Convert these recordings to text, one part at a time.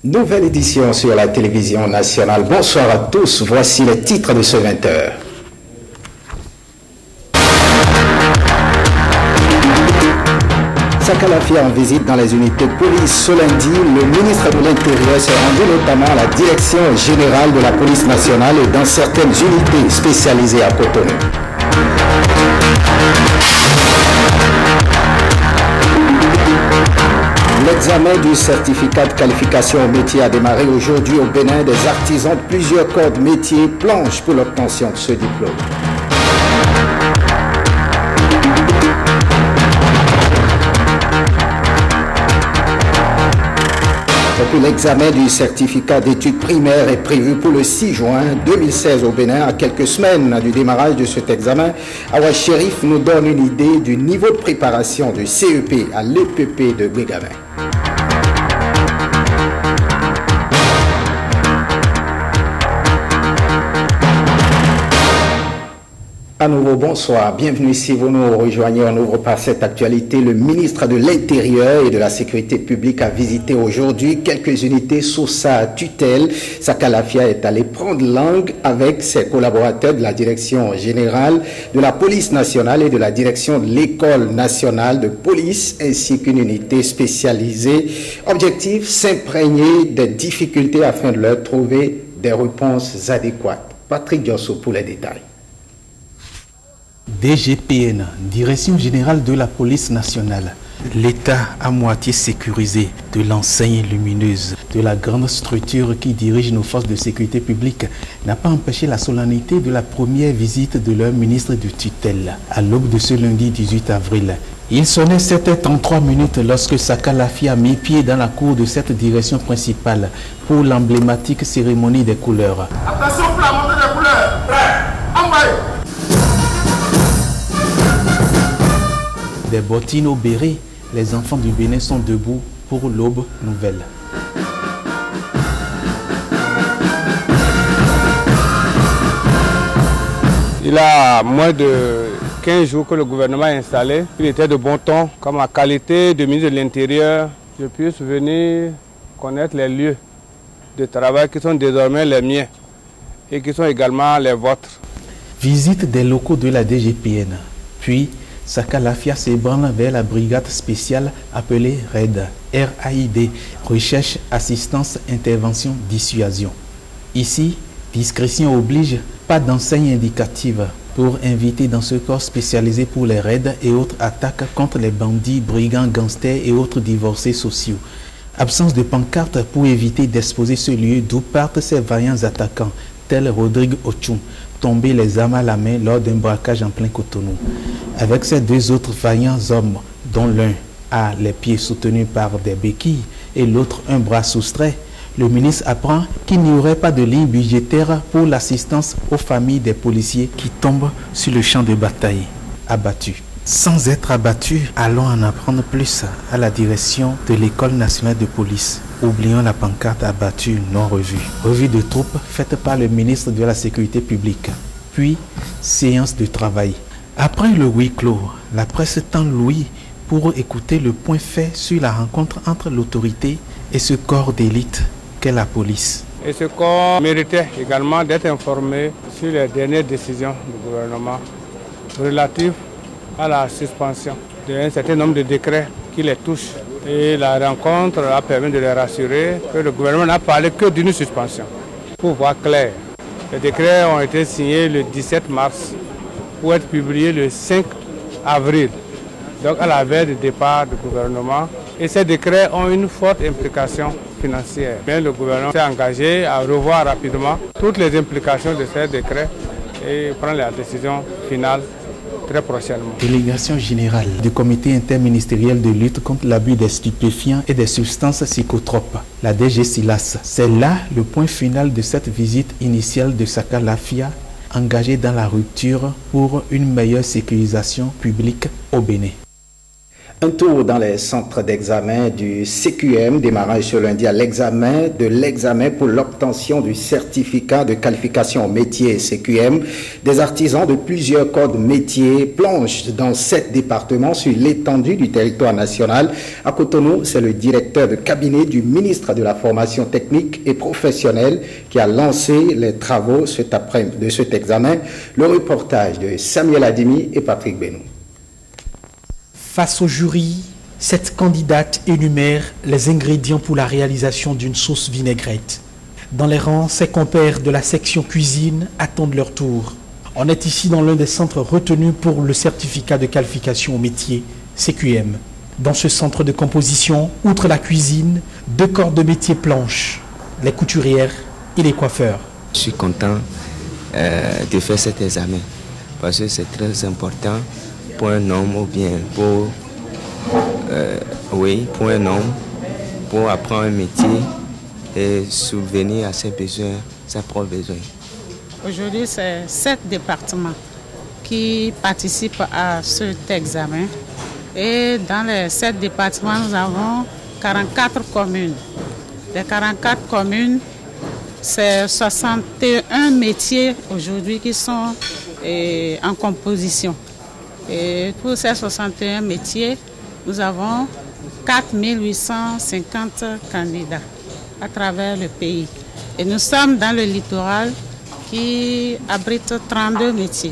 Nouvelle édition sur la télévision nationale. Bonsoir à tous, voici les titres de ce 20h. Sakalafia en visite dans les unités de police ce lundi. Le ministre de l'Intérieur s'est rendu notamment à la direction générale de la police nationale et dans certaines unités spécialisées à Cotonou. L'examen du certificat de qualification au métier a démarré aujourd'hui au Bénin. Des artisans de plusieurs corps de métier planchent pour l'obtention de ce diplôme. L'examen du certificat d'études primaires est prévu pour le 6 juin 2016 au Bénin. À quelques semaines du démarrage de cet examen, Awa Sherif nous donne une idée du niveau de préparation du CEP à l'EPP de Bégamin. À nouveau, bonsoir. Bienvenue si vous nous rejoignez. On ouvre par cette actualité. Le ministre de l'Intérieur et de la Sécurité publique a visité aujourd'hui quelques unités sous sa tutelle. Sakalafia est allé prendre langue avec ses collaborateurs de la Direction générale de la police nationale et de la Direction de l'École nationale de police ainsi qu'une unité spécialisée. Objectif, s'imprégner des difficultés afin de leur trouver des réponses adéquates. Patrick Diosso pour les détails. DGPN, Direction générale de la police nationale. L'État à moitié sécurisé de l'enseigne lumineuse de la grande structure qui dirige nos forces de sécurité publique n'a pas empêché la solennité de la première visite de leur ministre de tutelle. À l'aube de ce lundi 18 avril, il sonnait 7h33 lorsque Sakalafia a mis pied dans la cour de cette direction principale pour l'emblématique cérémonie des couleurs. Attention pour la montée des couleurs. Prêt. Envoyez. Des bottines au béret, les enfants du Bénin sont debout pour l'aube nouvelle. Il y a moins de 15 jours que le gouvernement est installé. Il était de bon ton, comme en qualité de ministre de l'Intérieur, je puisse venir connaître les lieux de travail qui sont désormais les miens et qui sont également les vôtres. Visite des locaux de la DGPN, puis Sakalafia s'ébranle vers la brigade spéciale appelée RAID, R-A-I-D, Recherche, Assistance, Intervention, Dissuasion. Ici, discrétion oblige, pas d'enseigne indicative pour inviter dans ce corps spécialisé pour les raids et autres attaques contre les bandits, brigands, gangsters et autres divorcés sociaux. Absence de pancarte pour éviter d'exposer ce lieu d'où partent ces vaillants attaquants, tels Rodrigue Ochum, tombés les armes à la main lors d'un braquage en plein Cotonou. Avec ces deux autres vaillants hommes, dont l'un a les pieds soutenus par des béquilles et l'autre un bras soustrait, le ministre apprend qu'il n'y aurait pas de ligne budgétaire pour l'assistance aux familles des policiers qui tombent sur le champ de bataille, abattus. Sans être abattus, allons en apprendre plus à la direction de l'École nationale de police. Oublions la pancarte abattue non revue. Revue de troupes faite par le ministre de la Sécurité publique. Puis, séance de travail. Après le huis clos, la presse tend l'ouïe pour écouter le point fait sur la rencontre entre l'autorité et ce corps d'élite qu'est la police. Et ce corps méritait également d'être informé sur les dernières décisions du gouvernement relatives à la suspension d'un certain nombre de décrets qui les touchent. Et la rencontre a permis de les rassurer que le gouvernement n'a parlé que d'une suspension. Pour voir clair, les décrets ont été signés le 17 mars pour être publiés le 5 avril, donc à la veille du départ du gouvernement. Et ces décrets ont une forte implication financière. Mais le gouvernement s'est engagé à revoir rapidement toutes les implications de ces décrets et prendre la décision finale très prochainement. Délégation générale du comité interministériel de lutte contre l'abus des stupéfiants et des substances psychotropes, la DG-SILAS. C'est là le point final de cette visite initiale de Sakalafia, engagée dans la rupture pour une meilleure sécurisation publique au Bénin. Un tour dans les centres d'examen du CQM, démarrage ce lundi à l'examen pour l'obtention du certificat de qualification au métier CQM. Des artisans de plusieurs corps de métiers plongent dans 7 départements sur l'étendue du territoire national. À Cotonou, c'est le directeur de cabinet du ministre de la Formation technique et professionnelle qui a lancé les travaux de cet examen. Le reportage de Samuel Adimi et Patrick Benou. Face au jury, cette candidate énumère les ingrédients pour la réalisation d'une sauce vinaigrette. Dans les rangs, ses compères de la section cuisine attendent leur tour. On est ici dans l'un des centres retenus pour le certificat de qualification au métier CQM. Dans ce centre de composition, outre la cuisine, 2 corps de métier planchent, les couturières et les coiffeurs. Je suis content de faire cet examen parce que c'est très important pour un homme ou bien pour un homme pour apprendre un métier et subvenir à ses besoins, ses propres besoins. Aujourd'hui, c'est 7 départements qui participent à cet examen. Et dans les 7 départements, nous avons 44 communes. Les 44 communes, c'est 61 métiers aujourd'hui qui sont en composition. Et pour ces 61 métiers, nous avons 4850 candidats à travers le pays. Et nous sommes dans le littoral qui abrite 32 métiers.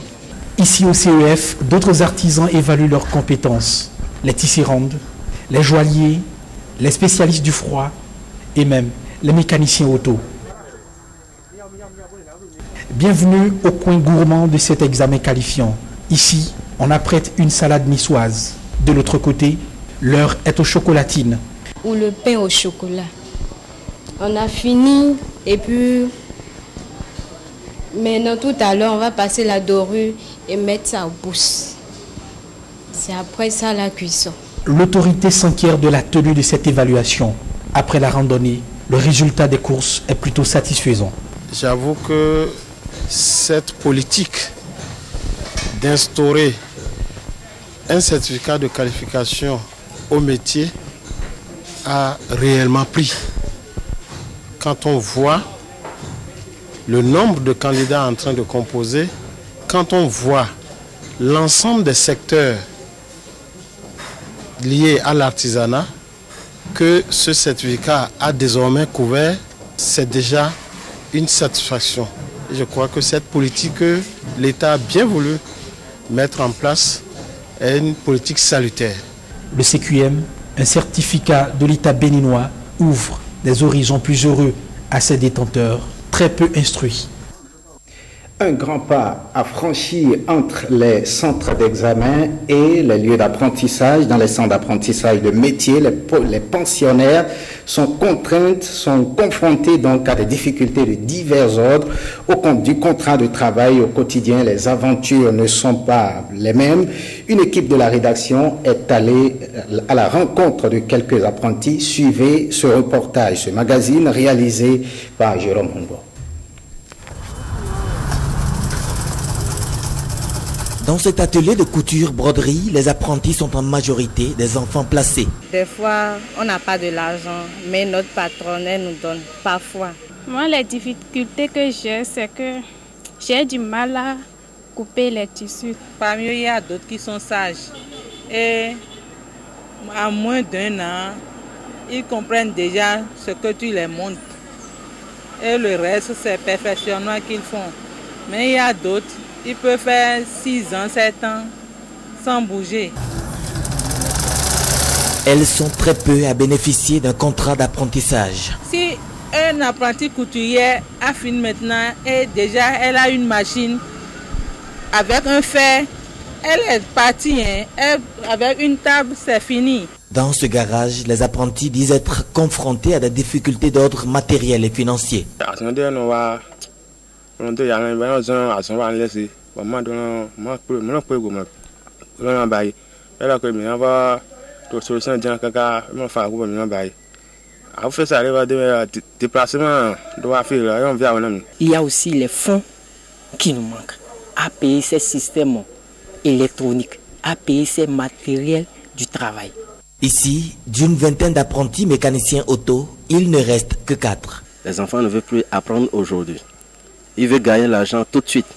Ici au CEF, d'autres artisans évaluent leurs compétences. Les tisserandes, les joailliers, les spécialistes du froid et même les mécaniciens auto. Bienvenue au coin gourmand de cet examen qualifiant. Ici, on apprête une salade niçoise. De l'autre côté, l'heure est aux chocolatines. Ou le pain au chocolat. On a fini et puis maintenant tout à l'heure on va passer la dorure et mettre ça au bouche. C'est après ça la cuisson. L'autorité s'enquiert de la tenue de cette évaluation. Après la randonnée, le résultat des courses est plutôt satisfaisant. J'avoue que cette politique d'instaurer un certificat de qualification au métier a réellement pris. Quand on voit le nombre de candidats en train de composer, quand on voit l'ensemble des secteurs liés à l'artisanat que ce certificat a désormais couvert, c'est déjà une satisfaction. Et je crois que cette politique que l'État a bien voulu mettre en place est une politique salutaire. Le CQM, un certificat de l'État béninois, ouvre des horizons plus heureux à ses détenteurs, très peu instruits. Un grand pas à franchir entre les centres d'examen et les lieux d'apprentissage. Dans les centres d'apprentissage de métiers, les pensionnaires sont confrontés donc à des difficultés de divers ordres. Au compte du contrat de travail au quotidien, les aventures ne sont pas les mêmes. Une équipe de la rédaction est allée à la rencontre de quelques apprentis. Suivez ce reportage, ce magazine réalisé par Jérôme Hongo. Dans cet atelier de couture-broderie, les apprentis sont en majorité des enfants placés. Des fois, on n'a pas de l'argent, mais notre patronne nous donne parfois. Moi, les difficultés que j'ai, c'est que j'ai du mal à couper les tissus. Parmi eux, il y a d'autres qui sont sages. Et à moins d'1 an, ils comprennent déjà ce que tu les montres. Et le reste, c'est perfectionnement qu'ils font. Mais il y a d'autres. Il peut faire 6 ans, 7 ans sans bouger. Elles sont très peu à bénéficier d'un contrat d'apprentissage. Si un apprenti couturier a fini maintenant et déjà elle a une machine avec un fer, elle est partie. Avec une table, c'est fini. Dans ce garage, les apprentis disent être confrontés à des difficultés d'ordre matériel et financier. Il y a aussi les fonds qui nous manquent à payer ces systèmes électroniques, à payer ces matériels du travail. Ici, d'une vingtaine d'apprentis mécaniciens auto, il ne reste que 4. Les enfants ne veulent plus apprendre aujourd'hui. Ils veulent gagner l'argent tout de suite.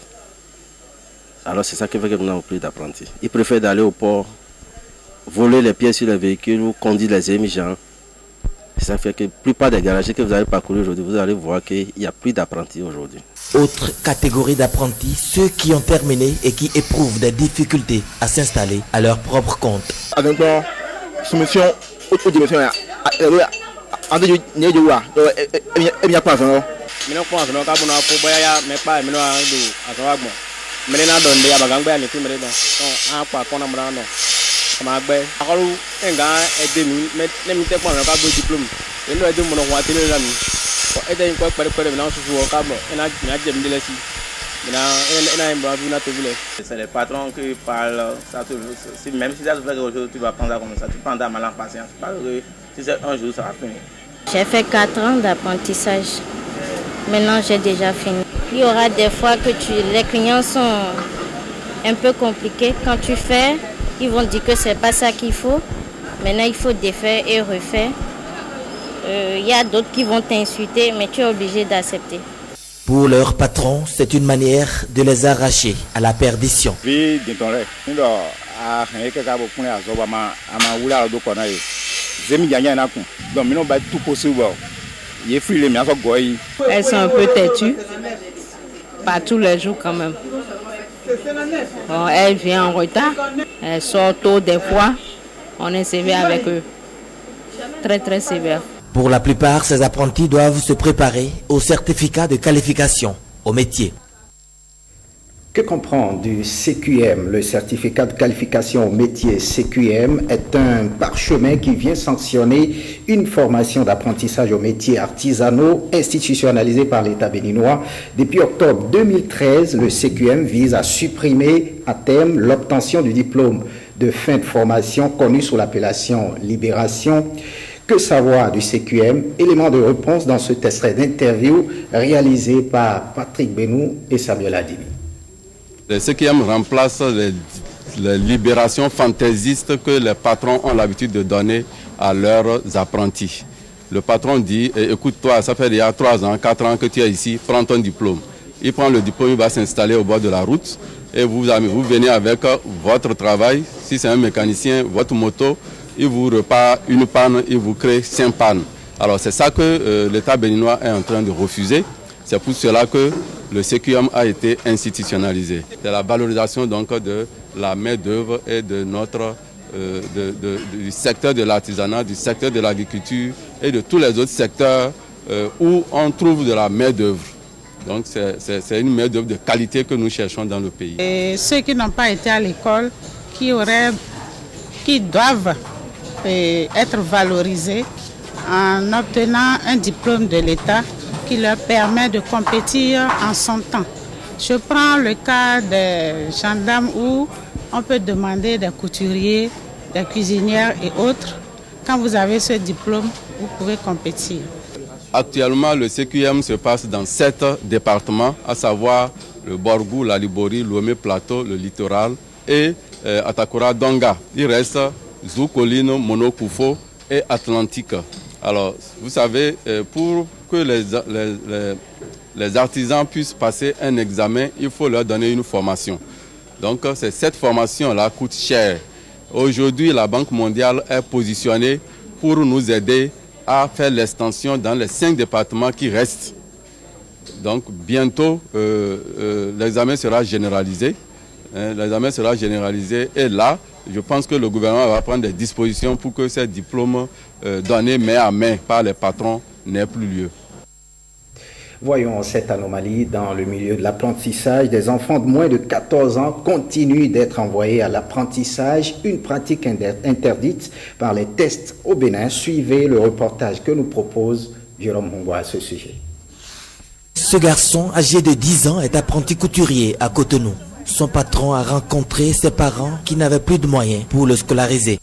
Alors c'est ça qui fait que nous n'avons plus d'apprentis. Ils préfèrent d'aller au port, voler les pièces sur les véhicules ou conduire les émigrants. Ça fait que la plupart des garages que vous allez parcourir aujourd'hui, vous allez voir qu'il n'y a plus d'apprentis aujourd'hui. Autre catégorie d'apprentis, ceux qui ont terminé et qui éprouvent des difficultés à s'installer à leur propre compte. Avec la soumission aux dimensions, c'est les patrons qui parlent, ça, même si ça se fait qu'aujourd'hui tu vas prendre ça comme ça, tu prends ta malin patience, parce que si c'est un jour ça va finir. J'ai fait 4 ans d'apprentissage, maintenant j'ai déjà fini. Il y aura des fois que les clients sont un peu compliqués, quand tu fais, ils vont dire que c'est pas ça qu'il faut, maintenant il faut défaire et refaire. Il y a d'autres qui vont t'insulter, mais tu es obligé d'accepter. Pour leur patron, c'est une manière de les arracher à la perdition. Elles sont un peu têtues, pas tous les jours quand même. Bon, elles viennent en retard, elles sortent tôt des fois, on est sévère avec eux, très très sévère. Pour la plupart, ces apprentis doivent se préparer au certificat de qualification au métier. Que comprendre du CQM? Le certificat de qualification au métier CQM est un parchemin qui vient sanctionner une formation d'apprentissage aux métiers artisanaux institutionnalisée par l'État béninois. Depuis octobre 2013, le CQM vise à supprimer à terme l'obtention du diplôme de fin de formation connu sous l'appellation Libération. Que savoir du CQM? Élément de réponse dans ce extrait d'interview réalisé par Patrick Benou et Samuel Adimi. Le CQM remplace les libérations fantaisistes que les patrons ont l'habitude de donner à leurs apprentis. Le patron dit, écoute-toi, ça fait déjà 3 ans, 4 ans que tu es ici, prends ton diplôme. Il prend le diplôme, il va s'installer au bord de la route et vous venez avec votre travail. Si c'est un mécanicien, votre moto, il vous repart une panne, il vous crée 5 pannes. Alors c'est ça que l'État béninois est en train de refuser. C'est pour cela que le CQM a été institutionnalisé. C'est la valorisation donc de la main-d'œuvre et de notre, du secteur de l'artisanat, du secteur de l'agriculture et de tous les autres secteurs où on trouve de la main-d'œuvre. Donc c'est une main-d'œuvre de qualité que nous cherchons dans le pays. Et ceux qui n'ont pas été à l'école, qui doivent être valorisés en obtenant un diplôme de l'État qui leur permet de compétir en son temps. Je prends le cas des gendarmes où on peut demander des couturiers, des cuisinières et autres. Quand vous avez ce diplôme, vous pouvez compétir. Actuellement, le CQM se passe dans 7 départements, à savoir le Borgou, la Libori, Lomé Plateau, le littoral et Atakura Donga. Il reste Zoukolino, Monokufo et Atlantique. Alors, vous savez, pour que les artisans puissent passer un examen, il faut leur donner une formation. Donc, cette formation-là coûte cher. Aujourd'hui, la Banque mondiale est positionnée pour nous aider à faire l'extension dans les 5 départements qui restent. Donc, bientôt, l'examen sera généralisé. L'examen sera généralisé et là, je pense que le gouvernement va prendre des dispositions pour que ces diplômes donnés main à main par les patrons n'aient plus lieu. Voyons cette anomalie dans le milieu de l'apprentissage. Des enfants de moins de 14 ans continuent d'être envoyés à l'apprentissage, une pratique interdite par les tests au Bénin. Suivez le reportage que nous propose Jérôme Hongwa à ce sujet. Ce garçon, âgé de 10 ans, est apprenti couturier à Cotonou. Son patron a rencontré ses parents qui n'avaient plus de moyens pour le scolariser.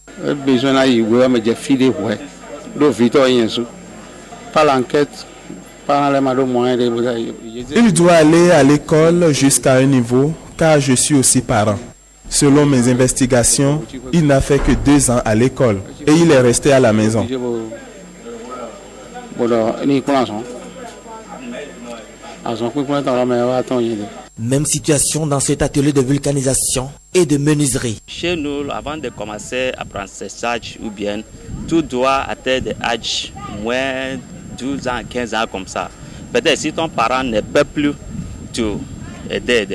Il doit aller à l'école jusqu'à un niveau car je suis aussi parent. Selon mes investigations, il n'a fait que 2 ans à l'école et il est resté à la maison. Même situation dans cet atelier de vulcanisation et de menuiserie. Chez nous, avant de commencer l'apprentissage ou bien, tout doit atteindre des âges moins 12 ans, 15 ans comme ça. Peut-être si ton parent ne peut plus aider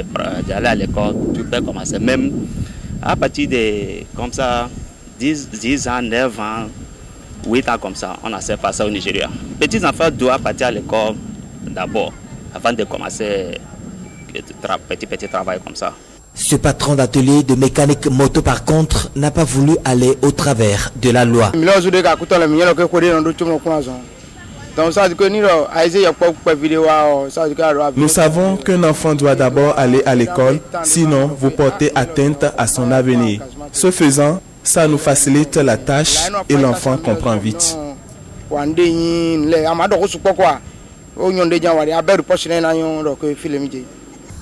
d'aller à l'école, tu peux commencer. Même à partir de comme ça, 10 ans, 9 ans, 8 ans comme ça, on a fait ça au Nigeria. Petits enfants doivent partir à l'école d'abord, avant de commencer petit travail comme ça. Ce patron d'atelier de mécanique moto, par contre, n'a pas voulu aller au travers de la loi. Nous savons qu'un enfant doit d'abord aller à l'école, sinon vous portez atteinte à son avenir. Ce faisant, ça nous facilite la tâche et l'enfant comprend vite.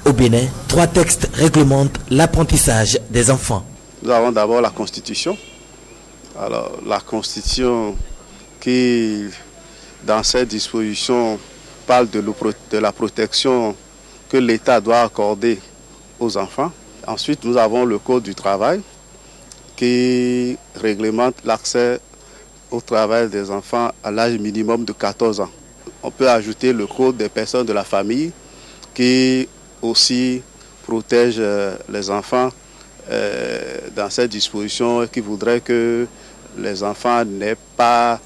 Au Bénin, 3 textes réglementent l'apprentissage des enfants. Nous avons d'abord la Constitution. Alors, la Constitution qui, dans ses dispositions, parle de la protection que l'État doit accorder aux enfants. Ensuite, nous avons le Code du travail qui réglemente l'accès au travail des enfants à l'âge minimum de 14 ans. On peut ajouter le Code des personnes de la famille qui aussi protège les enfants dans cette disposition et qui voudrait que les enfants n'aient pas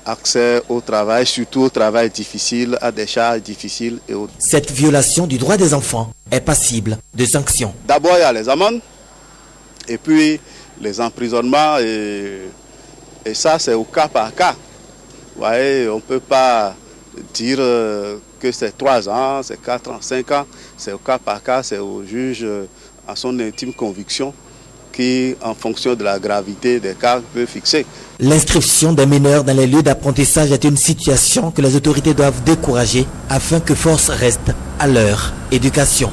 accès au travail, surtout au travail difficile, à des charges difficiles et autres. Cette violation du droit des enfants est passible de sanctions. D'abord, il y a les amendes et puis les emprisonnements et ça, c'est au cas par cas. Vous voyez, on ne peut pas dire que c'est 3 ans, c'est 4 ans, 5 ans. C'est au cas par cas, c'est au juge à son intime conviction qui, en fonction de la gravité des cas, peut fixer. L'inscription des mineurs dans les lieux d'apprentissage est une situation que les autorités doivent décourager afin que force reste à leur éducation.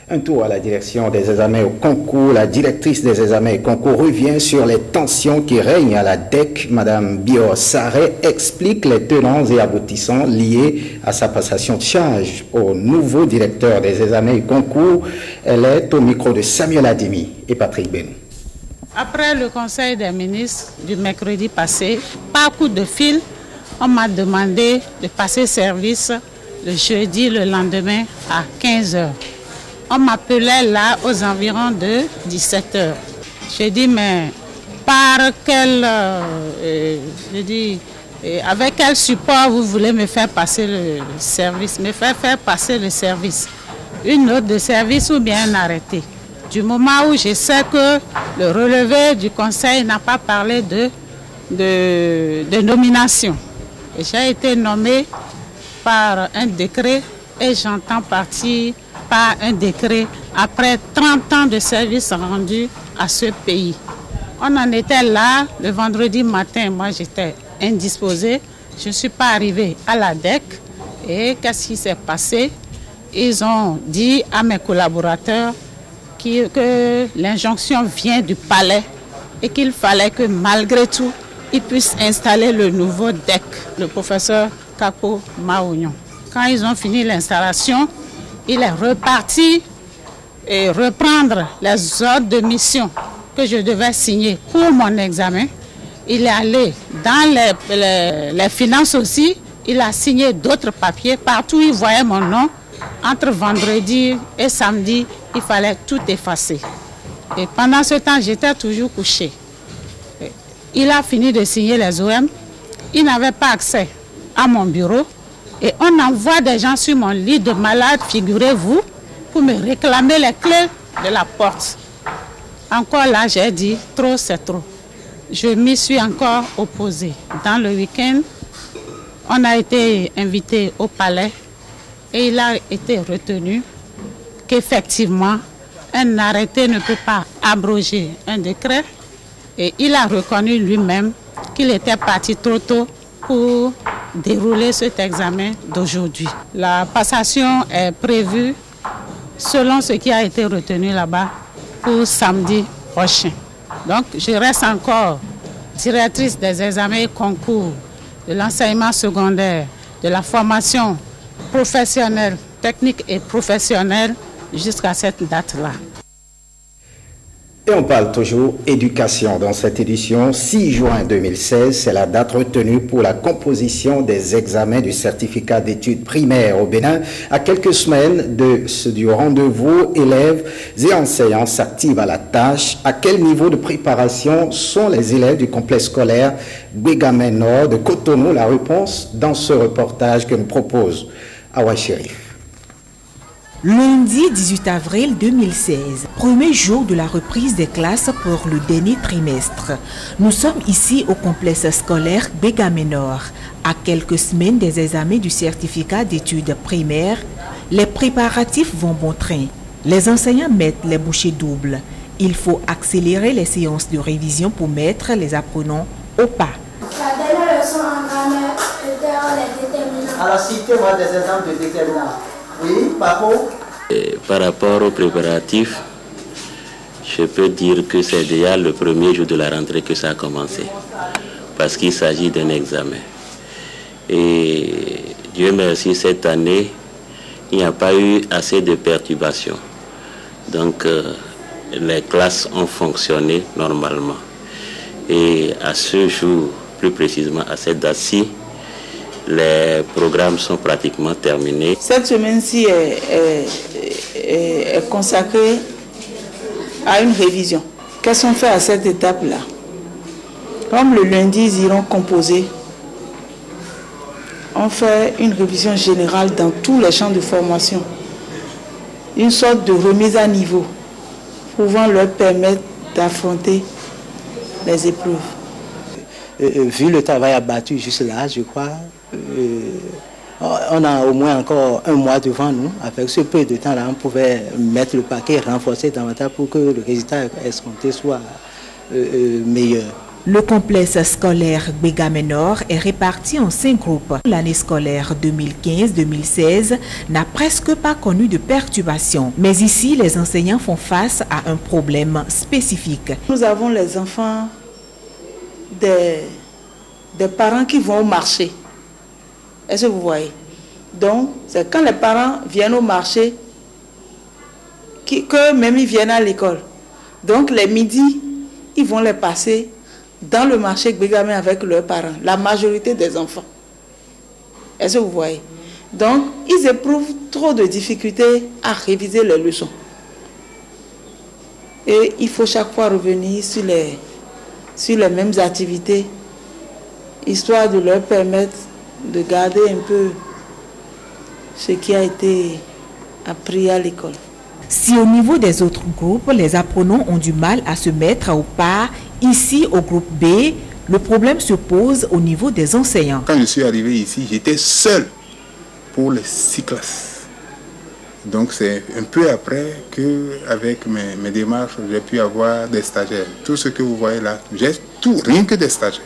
Un tour à la direction des examens au concours. La directrice des examens et concours revient sur les tensions qui règnent à la DEC. Madame Bior Saré explique les tenants et aboutissants liés à sa passation de charge au nouveau directeur des examens et concours. Elle est au micro de Samuel Adimi et Patrick Ben. Après le conseil des ministres du mercredi passé, par coup de fil, on m'a demandé de passer service le jeudi, le lendemain à 15h. On m'appelait là aux environs de 17h. J'ai dit, mais par quel, avec quel support vous voulez me faire passer le service, me faire passer le service, une note de service ou bien un arrêté. Du moment où je sais que le relevé du conseil n'a pas parlé de nomination. J'ai été nommé par un décret et j'entends partir par un décret après 30 ans de service rendu à ce pays. On en était là le vendredi matin, moi j'étais indisposée, je ne suis pas arrivée à la DEC et qu'est-ce qui s'est passé? Ils ont dit à mes collaborateurs que l'injonction vient du palais et qu'il fallait que malgré tout, ils puissent installer le nouveau DEC, le professeur Kako Maounion. Quand ils ont fini l'installation, il est reparti et reprendre les ordres de mission que je devais signer pour mon examen. Il est allé dans les finances aussi. Il a signé d'autres papiers. Partout, il voyait mon nom. Entre vendredi et samedi, il fallait tout effacer. Et pendant ce temps, j'étais toujours couchée. Il a fini de signer les OM. Il n'avait pas accès à mon bureau. Et on envoie des gens sur mon lit de malade, figurez-vous, pour me réclamer les clés de la porte. Encore là, j'ai dit, trop c'est trop. Je m'y suis encore opposée. Dans le week-end, on a été invité au palais et il a été retenu qu'effectivement, un arrêté ne peut pas abroger un décret. Et il a reconnu lui-même qu'il était parti trop tôt pour dérouler cet examen d'aujourd'hui. La passation est prévue selon ce qui a été retenu là-bas pour samedi prochain. Donc, je reste encore directrice des examens et concours de l'enseignement secondaire, de la formation professionnelle, technique et professionnelle jusqu'à cette date-là. Et on parle toujours éducation dans cette édition. 6 juin 2016, c'est la date retenue pour la composition des examens du certificat d'études primaires au Bénin. À quelques semaines du rendez-vous, élèves et enseignants s'activent à la tâche. À quel niveau de préparation sont les élèves du complexe scolaire Bégamin Nord de Cotonou? La réponse dans ce reportage que nous propose Awa Chérif. Lundi 18 avril 2016, premier jour de la reprise des classes pour le dernier trimestre. Nous sommes ici au complexe scolaire Bégamin Nord. À quelques semaines des examens du certificat d'études primaires, les préparatifs vont bon train. Les enseignants mettent les bouchées doubles. Il faut accélérer les séances de révision pour mettre les apprenants au pas. La dernière leçon en grammaire était les déterminants. Alors citez-moi des exemples de déterminants. Oui, par rapport aux préparatifs, je peux dire que c'est déjà le premier jour de la rentrée que ça a commencé. Parce qu'il s'agit d'un examen. Et Dieu merci, cette année, il n'y a pas eu assez de perturbations. Donc, les classes ont fonctionné normalement. Et à ce jour, plus précisément à cette date-ci, les programmes sont pratiquement terminés. Cette semaine-ci est consacrée à une révision. Qu'est-ce qu'on fait à cette étape-là? Comme le lundi, ils iront composer. On fait une révision générale dans tous les champs de formation. Une sorte de remise à niveau, pouvant leur permettre d'affronter les épreuves. Vu le travail abattu juste là, je crois, on a au moins encore un mois devant nous. Avec ce peu de temps-là, on pouvait mettre le paquet, renforcer davantage pour que le résultat escompté soit meilleur. Le complexe scolaire Bégamin Nord est réparti en 5 groupes. L'année scolaire 2015-2016 n'a presque pas connu de perturbations. Mais ici, les enseignants font face à un problème spécifique. Nous avons les enfants des parents qui vont au marché. Est-ce que vous voyez? Donc, c'est quand les parents viennent au marché que même ils viennent à l'école. Donc, les midis, ils vont les passer dans le marché Bégamin avec leurs parents, la majorité des enfants. Est-ce que vous voyez? Donc, ils éprouvent trop de difficultés à réviser les leçons. Et il faut chaque fois revenir sur les mêmes activités, histoire de leur permettre de garder un peu ce qui a été appris à l'école. Si au niveau des autres groupes, les apprenants ont du mal à se mettre au pas, ici au groupe B, le problème se pose au niveau des enseignants. Quand je suis arrivé ici, j'étais seul pour les 6 classes. Donc c'est un peu après qu'avec mes démarches, j'ai pu avoir des stagiaires. Tout ce que vous voyez là, j'ai tout, rien que des stagiaires.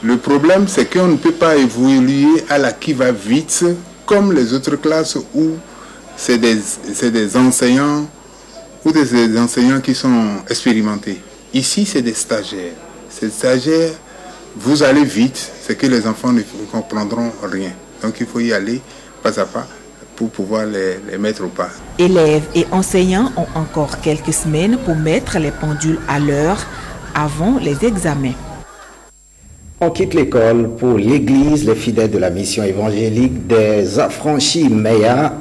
Le problème, c'est qu'on ne peut pas évoluer à la qui-va-vite comme les autres classes où c'est des enseignants ou des enseignants qui sont expérimentés. Ici, c'est des stagiaires. Ces stagiaires, vous allez vite, c'est que les enfants ne comprendront rien. Donc il faut y aller pas à pas pour pouvoir les mettre au pas. Élèves et enseignants ont encore quelques semaines pour mettre les pendules à l'heure avant les examens. On quitte l'école pour l'église. Les fidèles de la mission évangélique des Affranchis Meya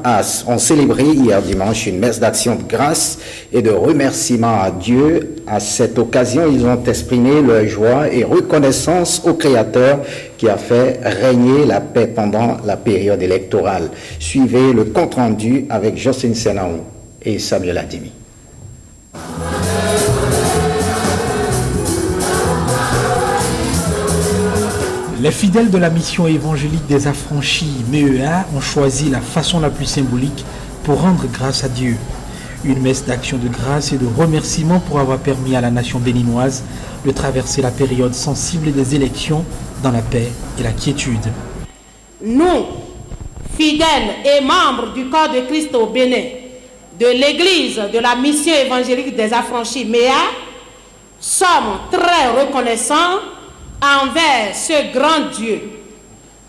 ont célébré hier dimanche une messe d'action de grâce et de remerciement à Dieu. À cette occasion, ils ont exprimé leur joie et reconnaissance au Créateur qui a fait régner la paix pendant la période électorale. Suivez le compte-rendu avec Jocelyne Senaou et Samuel Adimi. Les fidèles de la mission évangélique des Affranchis MEA ont choisi la façon la plus symbolique pour rendre grâce à Dieu. Une messe d'action de grâce et de remerciement pour avoir permis à la nation béninoise de traverser la période sensible des élections dans la paix et la quiétude. Nous, fidèles et membres du corps de Christ au Bénin, de l'Église de la mission évangélique des affranchis MEA, sommes très reconnaissants envers ce grand Dieu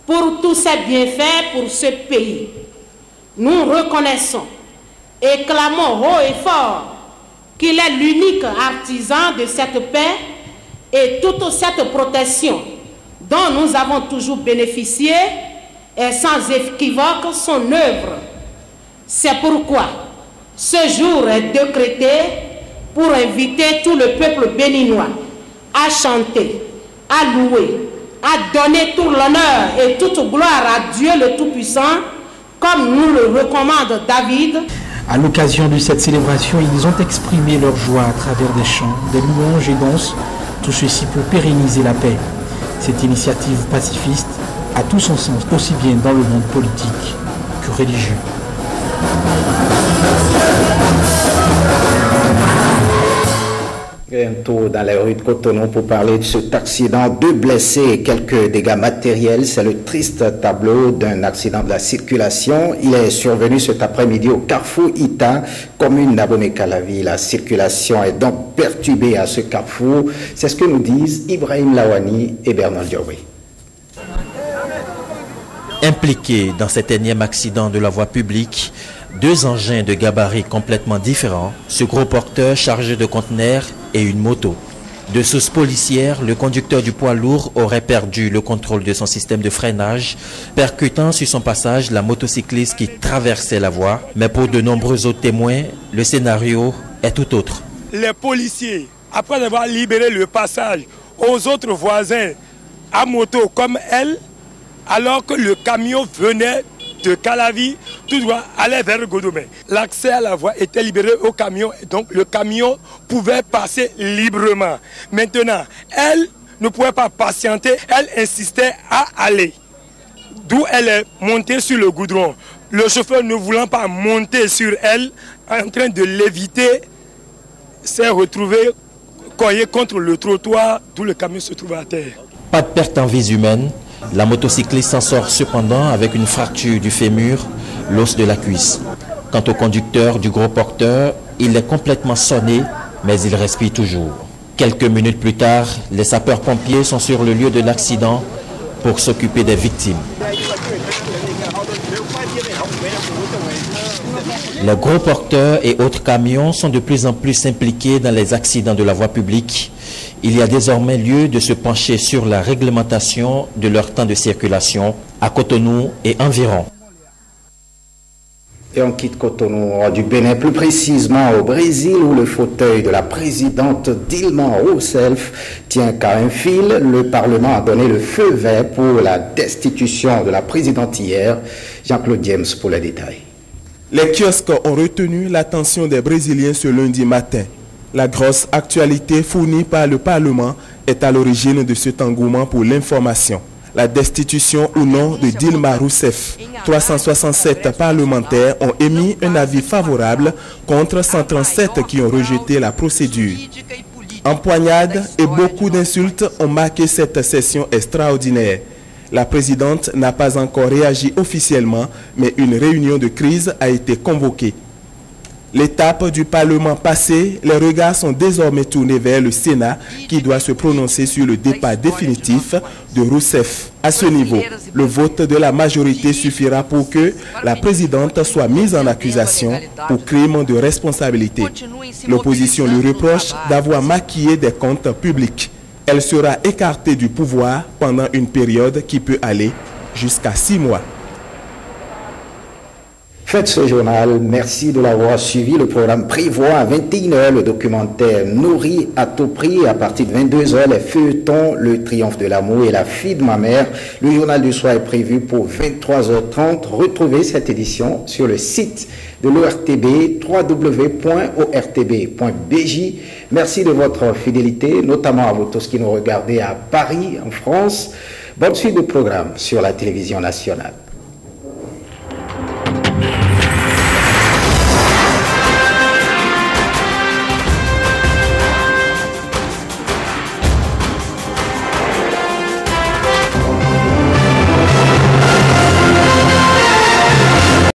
pour tous ses bienfaits pour ce pays. Nous reconnaissons et clamons haut et fort qu'il est l'unique artisan de cette paix et toute cette protection dont nous avons toujours bénéficié est sans équivoque son œuvre. C'est pourquoi ce jour est décrété pour inviter tout le peuple béninois à chanter, à louer, à donner tout l'honneur et toute gloire à Dieu le Tout-Puissant, comme nous le recommande David. À l'occasion de cette célébration, ils ont exprimé leur joie à travers des chants, des louanges et danses, tout ceci pour pérenniser la paix. Cette initiative pacifiste a tout son sens, aussi bien dans le monde politique que religieux. Un tour dans les rues de Cotonou pour parler de cet accident. 2 blessés et quelques dégâts matériels. C'est le triste tableau d'un accident de la circulation. Il est survenu cet après-midi au carrefour Ita, commune d'Abomey-Calavi. La circulation est donc perturbée à ce carrefour. C'est ce que nous disent Ibrahim Lawani et Bernard Diawé. Impliqués dans cet énième accident de la voie publique, 2 engins de gabarit complètement différents, ce gros porteur chargé de conteneurs et une moto. De sources policières, le conducteur du poids lourd aurait perdu le contrôle de son système de freinage, percutant sur son passage la motocycliste qui traversait la voie. Mais pour de nombreux autres témoins, le scénario est tout autre. Les policiers, après avoir libéré le passage aux autres voisins à moto comme elle, alors que le camion venait de Calavi, tout droit aller vers Godomé. L'accès à la voie était libéré au camion, donc le camion pouvait passer librement. Maintenant, elle ne pouvait pas patienter, elle insistait à aller. D'où elle est montée sur le goudron. Le chauffeur, ne voulant pas monter sur elle, en train de l'éviter, s'est retrouvé cogné contre le trottoir, d'où le camion se trouve à terre. Pas de perte en vie humaine. La motocycliste s'en sort cependant avec une fracture du fémur, l'os de la cuisse. Quant au conducteur du gros porteur, il est complètement sonné, mais il respire toujours. Quelques minutes plus tard, les sapeurs-pompiers sont sur le lieu de l'accident pour s'occuper des victimes. Les gros porteurs et autres camions sont de plus en plus impliqués dans les accidents de la voie publique. Il y a désormais lieu de se pencher sur la réglementation de leur temps de circulation à Cotonou et environ. Et on quitte Cotonou du Bénin, plus précisément au Brésil, où le fauteuil de la présidente Dilma Rousseff tient qu'à un fil. Le Parlement a donné le feu vert pour la destitution de la présidente hier. Jean-Claude James pour les détails. Les kiosques ont retenu l'attention des Brésiliens ce lundi matin. La grosse actualité fournie par le Parlement est à l'origine de cet engouement pour l'information. La destitution ou non de Dilma Rousseff. 367 parlementaires ont émis un avis favorable contre 137 qui ont rejeté la procédure. Empoignades et beaucoup d'insultes ont marqué cette session extraordinaire. La présidente n'a pas encore réagi officiellement, mais une réunion de crise a été convoquée. L'étape du Parlement passée, les regards sont désormais tournés vers le Sénat qui doit se prononcer sur le départ définitif de Rousseff. À ce niveau, le vote de la majorité suffira pour que la présidente soit mise en accusation pour crime de responsabilité. L'opposition lui reproche d'avoir maquillé des comptes publics. Elle sera écartée du pouvoir pendant une période qui peut aller jusqu'à 6 mois. Faites ce journal. Merci de l'avoir suivi. Le programme prévoit à 21h le documentaire Nourri à tout prix. À partir de 22h, les feuilletons Le Triomphe de l'amour et La fille de ma mère. Le journal du soir est prévu pour 23h30. Retrouvez cette édition sur le site de l'ORTB, www.ortb.bj. Merci de votre fidélité, notamment à vous tous qui nous regardez à Paris, en France. Bonne suite de programme sur la télévision nationale.